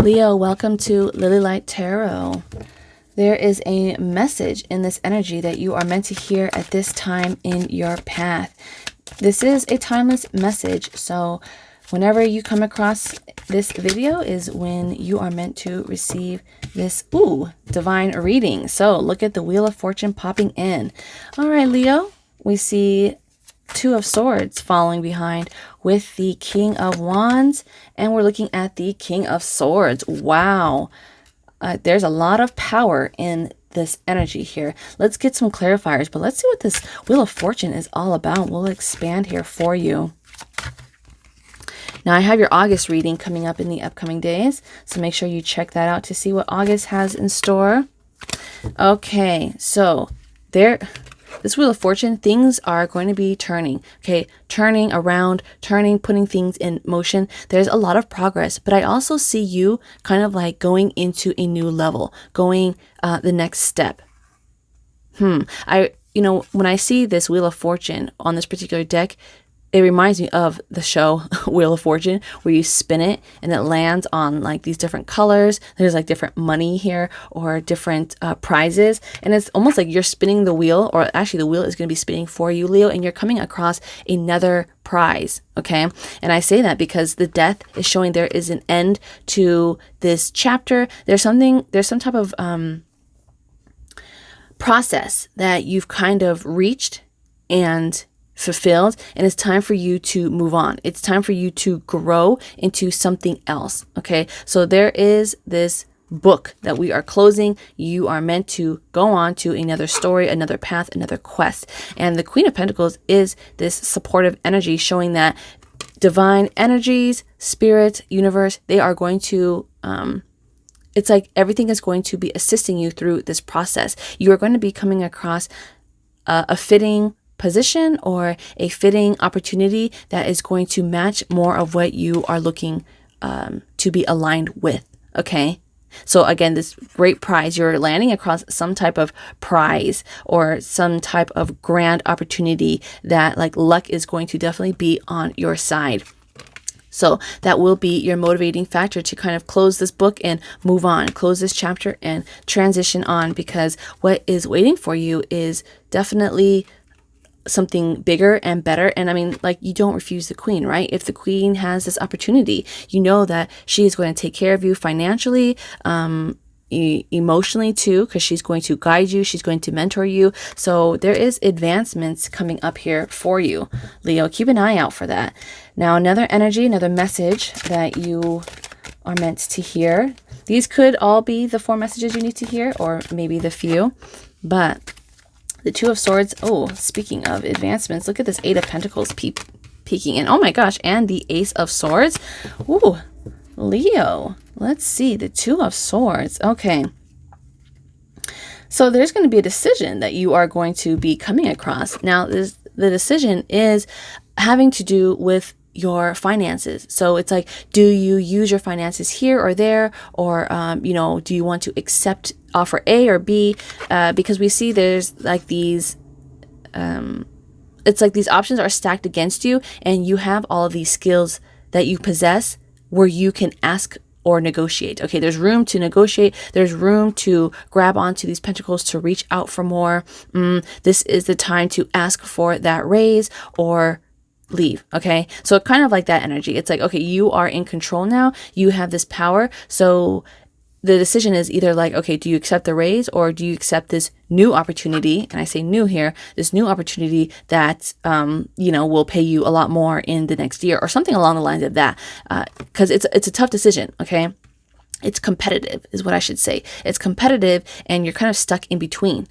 Leo, welcome to Lily Light Tarot. There is a message in this energy that you are meant to hear at this time in your path. This is a timeless message, so whenever you come across this video is when you are meant to receive this divine reading. So look at the Wheel of Fortune popping in. All right, Leo, we see Two of Swords following behind with the King of Wands, and we're looking at the King of Swords. Wow. There's a lot of power in this energy here. Let's get some clarifiers, but let's see what this Wheel of Fortune is all about. We'll expand here for you. Now, I have your August reading coming up in the upcoming days, so make sure you check that out to see what August has in store. Okay, so this Wheel of Fortune, things are going to be turning, okay? Turning around, putting things in motion. There's a lot of progress, but I also see you kind of like going into a new level, going the next step. When I see this Wheel of Fortune on this particular deck, it reminds me of the show Wheel of Fortune, where you spin it and it lands on like these different colors. There's like different money here or different prizes. And it's almost like you're spinning the wheel, or actually the wheel is going to be spinning for you, Leo, and you're coming across another prize. Okay. And I say that because the death is showing there is an end to this chapter. There's some type of process that you've kind of reached and fulfilled, and it's time for you to move on. It's time for you to grow into something else. Okay, so there is this book that we are closing. You are meant to go on to another story, another path, another quest. And the Queen of Pentacles is this supportive energy, showing that divine energies, spirit, universe, they are going to it's like everything is going to be assisting you through this process. You are going to be coming across a fitting position or a fitting opportunity that is going to match more of what you are looking to be aligned with. Okay, so again, this great prize, you're landing across some type of prize or some type of grand opportunity that like luck is going to definitely be on your side. So that will be your motivating factor to kind of close this book and move on, close this chapter and transition on, because what is waiting for you is definitely something bigger and better. And I mean, like, you don't refuse the queen, right? If the queen has this opportunity, you know that she is going to take care of you financially, emotionally too, because she's going to guide you, she's going to mentor you. So there is advancements coming up here for you, Leo. Keep an eye out for that. Now, another energy, another message that you are meant to hear. These could all be the 4 messages you need to hear, or maybe the few, but the Two of Swords. Oh, speaking of advancements, look at this 8 of Pentacles peeking in. Oh my gosh, and the Ace of Swords. Ooh, Leo, let's see, the Two of Swords. Okay, so there's going to be a decision that you are going to be coming across. Now, the decision is having to do with your finances. So it's like, do you use your finances here or there, or do you want to accept offer A or B? Because we see there's like these it's like these options are stacked against you, and you have all of these skills that you possess where you can ask or negotiate. Okay, there's room to negotiate. There's room to grab onto these pentacles, to reach out for more. This is the time to ask for that raise or leave. Okay, so kind of like that energy. It's like, okay, you are in control now. You have this power. So the decision is either like, okay, do you accept the raise, or do you accept this new opportunity? And I say new here, this new opportunity that, will pay you a lot more in the next year, or something along the lines of that. Because it's a tough decision. Okay, it's competitive is what I should say. It's competitive, and you're kind of stuck in between,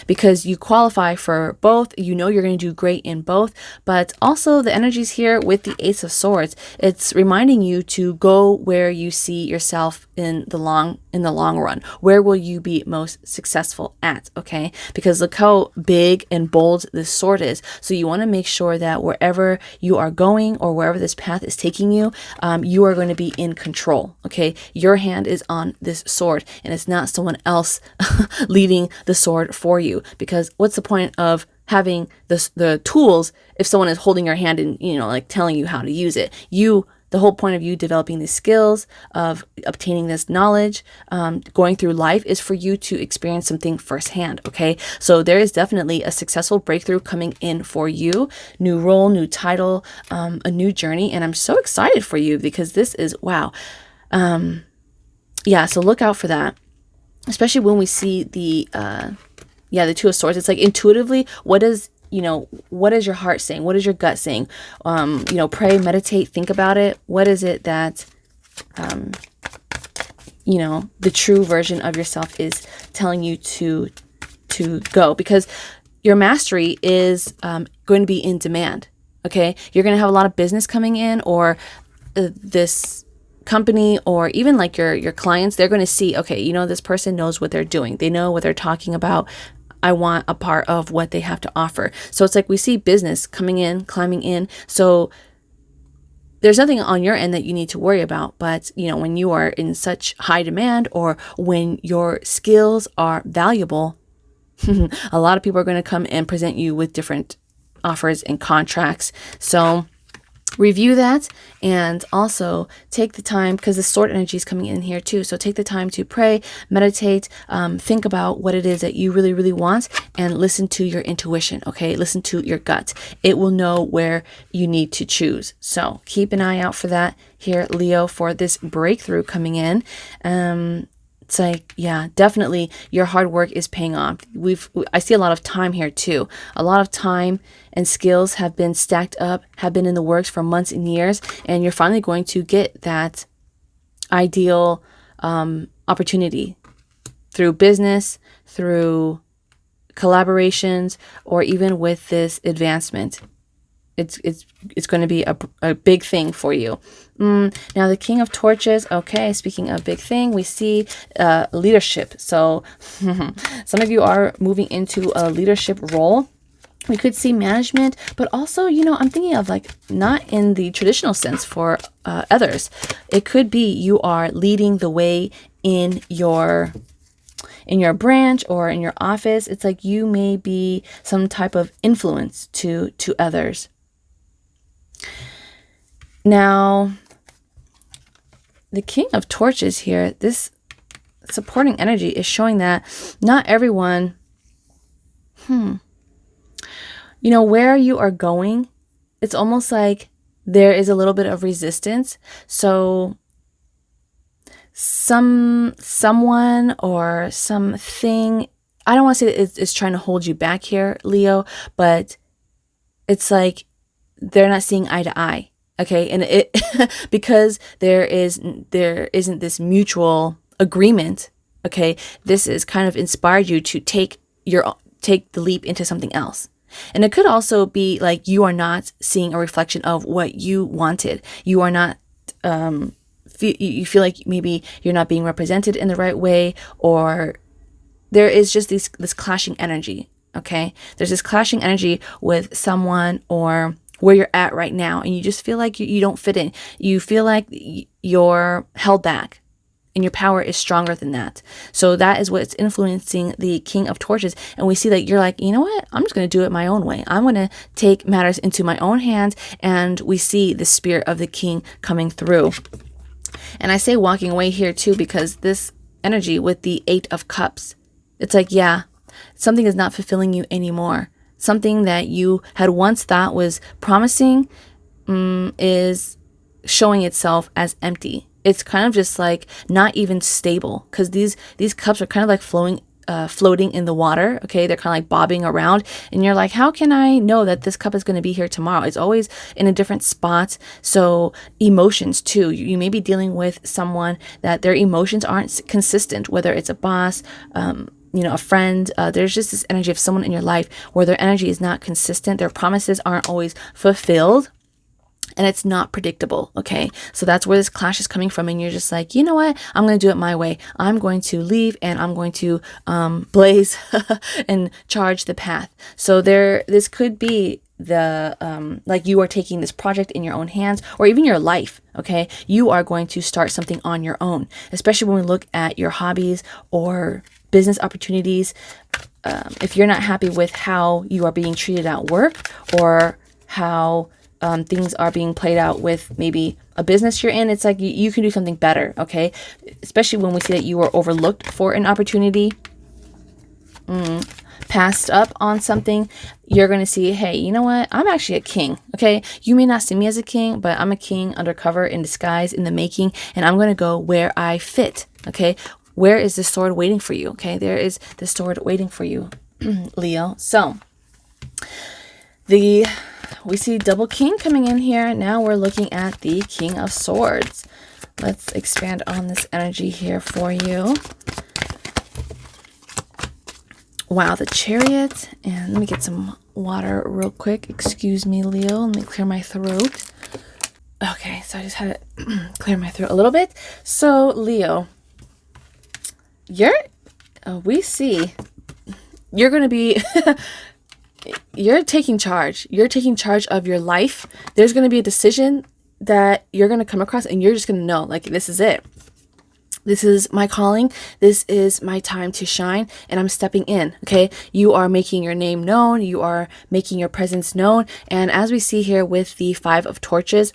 because you qualify for both. You know you're going to do great in both, but also the energies here with the Ace of Swords, it's reminding you to go where you see yourself in the long run. Where will you be most successful at? Okay, because look how big and bold this sword is. So you want to make sure that wherever you are going, or wherever this path is taking you, you are going to be in control. Okay, your hand is on this sword, and it's not someone else leading the sword for you. Because what's the point of having the tools if someone is holding your hand and like telling you how to use it? You the whole point of you developing these skills, of obtaining this knowledge, going through life, is for you to experience something firsthand. Okay, so there is definitely a successful breakthrough coming in for you. New role, new title, a new journey, and I'm so excited for you because this is wow. Yeah, so look out for that, especially when we see the Two of Swords. It's like intuitively, what is your heart saying? What is your gut saying? Pray, meditate, think about it. What is it that, the true version of yourself is telling you to go? Because your mastery is going to be in demand. Okay. You're going to have a lot of business coming in, or this company, or even like your clients, they're going to see, okay, this person knows what they're doing. They know what they're talking about. I want a part of what they have to offer. So it's like we see business coming in, climbing in. So there's nothing on your end that you need to worry about. But, when you are in such high demand, or when your skills are valuable, a lot of people are going to come and present you with different offers and contracts. So review that, and also take the time, because the sword energy is coming in here too. So take the time to pray, meditate, think about what it is that you really, really want, and listen to your intuition. Okay, listen to your gut. It will know where you need to choose. So keep an eye out for that here, Leo, for this breakthrough coming in. It's like, yeah, definitely your hard work is paying off. I see a lot of time here too. A lot of time and skills have been stacked up, have been in the works for months and years, and you're finally going to get that ideal opportunity through business, through collaborations, or even with this advancement. It's going to be a big thing for you. Now the King of Torches. Okay, speaking of big thing, we see leadership. So some of you are moving into a leadership role. We could see management, but also, I'm thinking of like not in the traditional sense for others. It could be you are leading the way in your branch or in your office. It's like you may be some type of influence to others. Now, the King of Torches here, this supporting energy is showing that not everyone, where you are going, it's almost like there is a little bit of resistance. So someone or something, I don't want to say that it's trying to hold you back here, Leo, but it's like they're not seeing eye to eye. Okay, and it because there isn't this mutual agreement. Okay, this has kind of inspired you to take the leap into something else. And it could also be like you are not seeing a reflection of what you wanted. You are not you feel like maybe you're not being represented in the right way, or there is just this clashing energy. Okay, there's this clashing energy with someone or where you're at right now, and you just feel like you don't fit in. You feel like you're held back, and your power is stronger than that. So that is what's influencing the King of Torches. And we see that you're like, you know what? I'm just going to do it my own way. I'm going to take matters into my own hands. And we see the spirit of the king coming through. And I say walking away here too, because this energy with the 8 of Cups, it's like, yeah, something is not fulfilling you anymore. Something that you had once thought was promising is showing itself as empty. It's kind of just like not even stable, because these cups are kind of like floating in the water. Okay, they're kind of like bobbing around, and you're like, how can I know that this cup is going to be here tomorrow? It's always in a different spot. So emotions too. You may be dealing with someone that their emotions aren't consistent, whether it's a boss, a friend. There's just this energy of someone in your life where their energy is not consistent. Their promises aren't always fulfilled, and it's not predictable. Okay, so that's where this clash is coming from, and you're just like, you know what, I'm going to do it my way. I'm going to leave, and I'm going to blaze and charge the path. So this could be the like you are taking this project in your own hands, or even your life. Okay, you are going to start something on your own, especially when we look at your hobbies or business opportunities. If you're not happy with how you are being treated at work, or how things are being played out with maybe a business you're in, it's like you can do something better, okay? Especially when we see that you were overlooked for an opportunity, passed up on something, you're going to see, hey, you know what? I'm actually a king, okay? You may not see me as a king, but I'm a king undercover, in disguise, in the making, and I'm going to go where I fit, okay? Where is the sword waiting for you, okay? There is the sword waiting for you, Leo. So, we see double king coming in here. Now we're looking at the King of Swords. Let's expand on this energy here for you. Wow, the Chariot. And let me get some water real quick. Excuse me, Leo. Let me clear my throat. Okay, so I just had to clear my throat a little bit. So, Leo, we see you're going to be... you're taking charge. You're taking charge of your life. There's going to be a decision that you're going to come across, and you're just going to know, like, this is it. This is my calling. This is my time to shine, and I'm stepping in, okay? You are making your name known. You are making your presence known. And as we see here with the Five of Torches,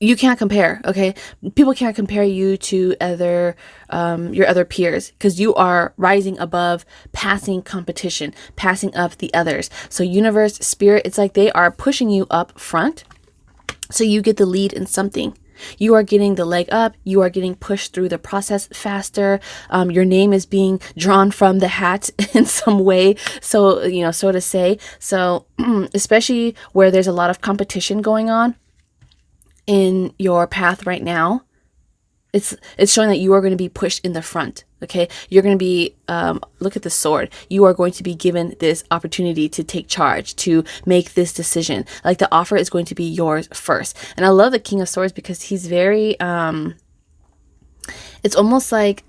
you can't compare, okay? People can't compare you to your other peers, because you are rising above, passing competition, passing up the others. So universe, spirit, it's like they are pushing you up front, so you get the lead in something. You are getting the leg up. You are getting pushed through the process faster. Your name is being drawn from the hat in some way. So, so to say. So, especially where there's a lot of competition going on in your path right now, it's showing that you are going to be pushed in the front. Okay, you're going to be, look at the sword. You are going to be given this opportunity to take charge, to make this decision. Like, the offer is going to be yours first. And I love the King of Swords because he's very, it's almost like,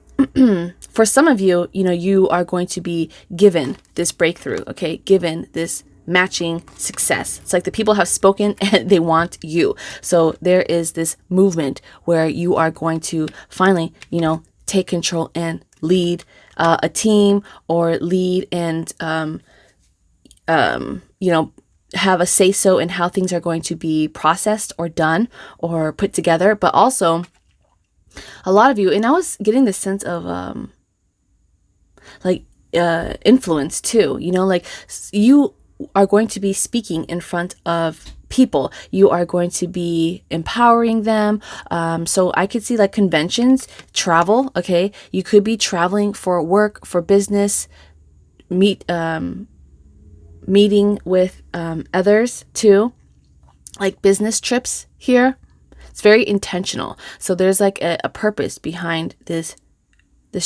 for some of you, you are going to be given this breakthrough, okay, given this matching success. It's like the people have spoken and they want you. So there is this movement where you are going to finally, take control and lead a team, or lead and, have a say-so in how things are going to be processed or done or put together. But also, a lot of you, and I was getting this sense of, influence too, like you are going to be speaking in front of people. You are going to be empowering them. So I could see like conventions, travel. Okay. You could be traveling for work, for business, meeting with others too, like business trips here. It's very intentional. So there's like a purpose behind this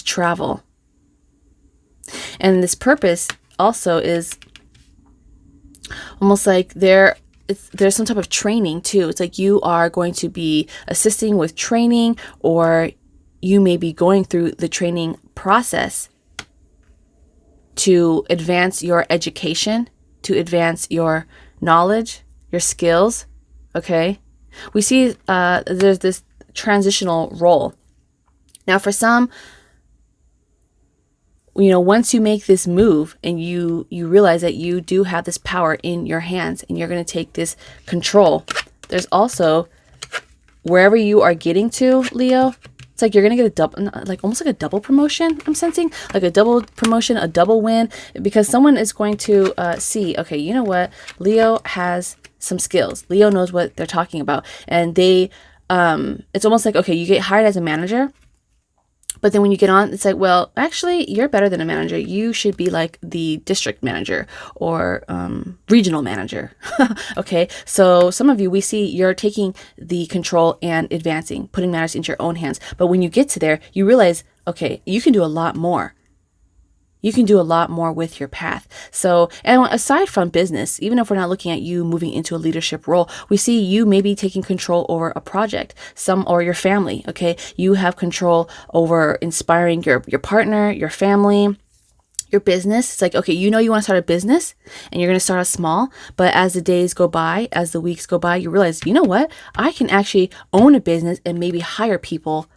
travel. And this purpose also is almost like there's some type of training too. It's like you are going to be assisting with training, or you may be going through the training process to advance your education, to advance your knowledge, your skills. Okay. We see there's this transitional role. Now for some, once you make this move and you realize that you do have this power in your hands and you're going to take this control, there's also wherever you are getting to, Leo, it's like you're going to get a double, like almost like a double promotion. I'm sensing like a double promotion, a double win, because someone is going to see, okay, you know what? Leo has some skills. Leo knows what they're talking about. And it's almost like, okay, you get hired as a manager. But then when you get on, it's like, well, actually, you're better than a manager. You should be like the district manager or regional manager. Okay. So some of you, we see you're taking the control and advancing, putting matters into your own hands. But when you get to there, you realize, okay, you can do a lot more. You can do a lot more with your path. So, and aside from business, even if we're not looking at you moving into a leadership role, we see you maybe taking control over a project, or your family. Okay. You have control over inspiring your partner, your family, your business. It's like, okay, you want to start a business and you're going to start out small, but as the days go by, as the weeks go by, you realize, you know what? I can actually own a business and maybe hire people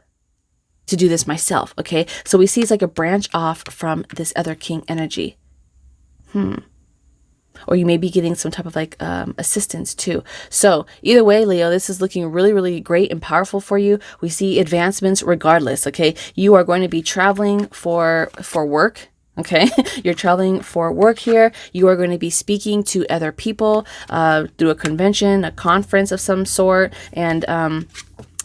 to do this myself. Okay. So we see it's like a branch off from this other king energy. or you may be getting some type of like assistance too. So either way, Leo, this is looking really, really great and powerful for you. We see advancements regardless. Okay, you are going to be traveling for work. Okay, you're traveling for work here. You are going to be speaking to other people through a convention, a conference of some sort, and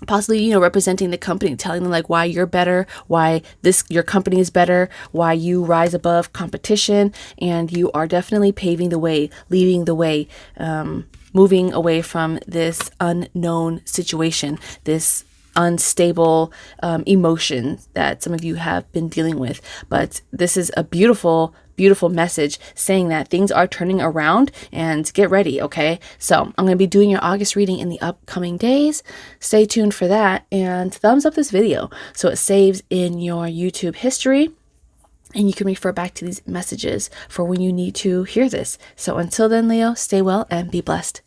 possibly, you know, representing the company, telling them like why you're better, why your company is better, why you rise above competition, and you are definitely paving the way, leading the way, moving away from this unknown situation, this unstable emotion that some of you have been dealing with. But this is a beautiful message saying that things are turning around, and get ready. Okay, so I'm going to be doing your August reading in the upcoming days. Stay tuned for that, and thumbs up this video so it saves in your YouTube history, and you can refer back to these messages for when you need to hear this. So until then, Leo, stay well and be blessed.